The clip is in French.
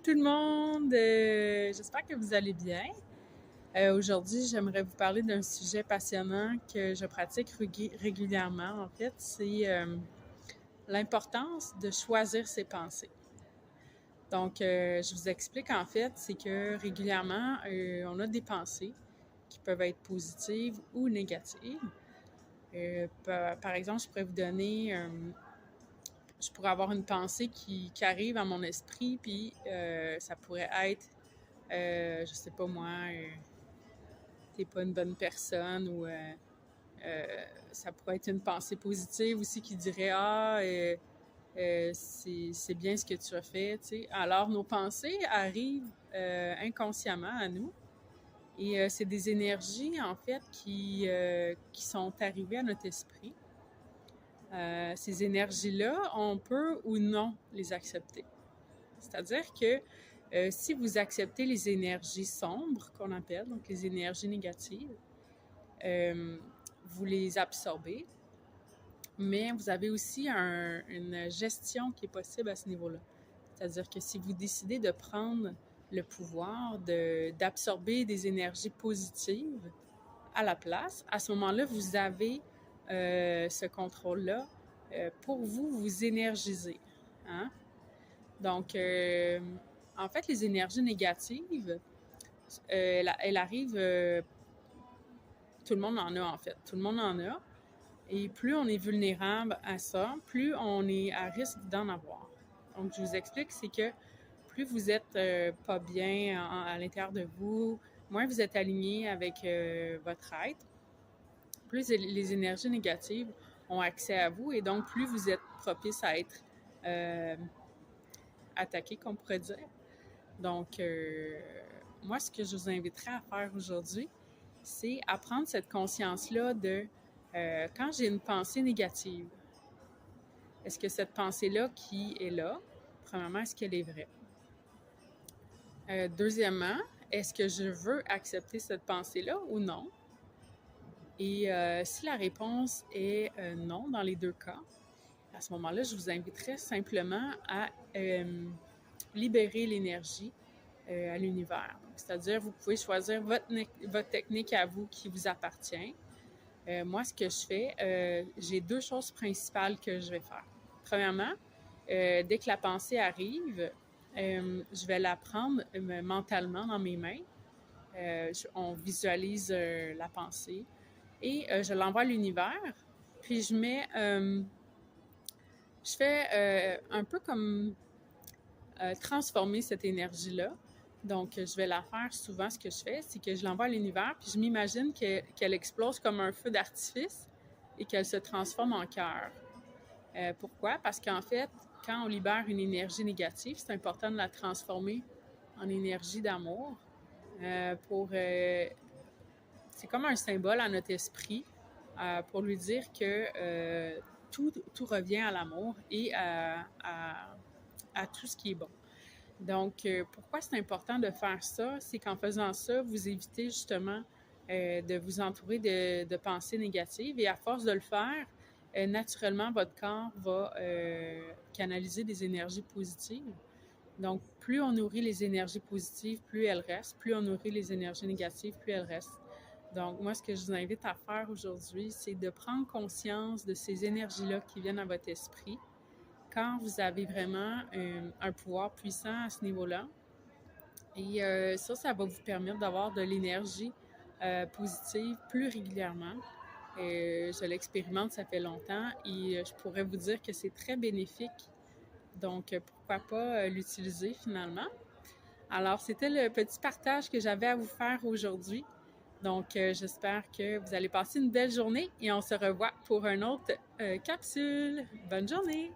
tout le monde! J'espère que vous allez bien. Aujourd'hui, j'aimerais vous parler d'un sujet passionnant que je pratique régulièrement. En fait, c'est l'importance de choisir ses pensées. Donc, je vous explique en fait, c'est que régulièrement, on a des pensées qui peuvent être positives ou négatives. Par exemple, je pourrais avoir une pensée qui arrive à mon esprit, puis ça pourrait être, je sais pas moi, t'es pas une bonne personne, ou euh, ça pourrait être une pensée positive aussi qui dirait, c'est bien ce que tu as fait, tu sais. Alors, nos pensées arrivent inconsciemment à nous, et c'est des énergies, en fait, qui sont arrivées à notre esprit. Ces énergies-là, on peut ou non les accepter. C'est-à-dire que si vous acceptez les énergies sombres, qu'on appelle, donc les énergies négatives, vous les absorbez, mais vous avez aussi une gestion qui est possible à ce niveau-là. C'est-à-dire que si vous décidez de prendre le pouvoir d'absorber des énergies positives à la place, à ce moment-là, vous avez ce contrôle-là pour vous énergiser. Hein? Donc, en fait, les énergies négatives, elles arrivent, tout le monde en a en fait, tout le monde en a. Et plus on est vulnérable à ça, plus on est à risque d'en avoir. Donc, je vous explique, c'est que plus vous êtes pas bien à l'intérieur de vous, moins vous êtes aligné avec votre être, plus les énergies négatives ont accès à vous, et donc plus vous êtes propice à être attaqué, qu'on pourrait dire. Donc, moi, ce que je vous inviterais à faire aujourd'hui, c'est à prendre cette conscience-là de quand j'ai une pensée négative, est-ce que cette pensée-là qui est là, premièrement, est-ce qu'elle est vraie? Deuxièmement, est-ce que je veux accepter cette pensée-là ou non? Et si la réponse est non dans les deux cas, à ce moment-là, je vous inviterais simplement à libérer l'énergie à l'univers. C'est-à-dire, vous pouvez choisir votre technique à vous qui vous appartient. Moi, ce que je fais, j'ai deux choses principales que je vais faire. Premièrement, dès que la pensée arrive, je vais la prendre mentalement dans mes mains. On visualise la pensée et je l'envoie à l'univers. Puis je fais un peu comme transformer cette énergie-là. Donc, je vais la faire souvent. Ce que je fais, c'est que je l'envoie à l'univers, puis je m'imagine qu'elle explose comme un feu d'artifice et qu'elle se transforme en cœur. Pourquoi? Parce qu'en fait, quand on libère une énergie négative, c'est important de la transformer en énergie d'amour. C'est comme un symbole à notre esprit pour lui dire que tout revient à l'amour et à tout ce qui est bon. Donc, pourquoi c'est important de faire ça? C'est qu'en faisant ça, vous évitez justement de vous entourer de pensées négatives, et à force de le faire, naturellement, votre corps va canaliser des énergies positives. Donc, plus on nourrit les énergies positives, plus elles restent. Plus on nourrit les énergies négatives, plus elles restent. Donc, moi, ce que je vous invite à faire aujourd'hui, c'est de prendre conscience de ces énergies-là qui viennent à votre esprit quand vous avez vraiment un pouvoir puissant à ce niveau-là. Et ça va vous permettre d'avoir de l'énergie positive plus régulièrement. Je l'expérimente, ça fait longtemps, et je pourrais vous dire que c'est très bénéfique. Donc, pourquoi pas l'utiliser finalement? Alors, c'était le petit partage que j'avais à vous faire aujourd'hui. Donc, j'espère que vous allez passer une belle journée, et on se revoit pour une autre capsule. Bonne journée!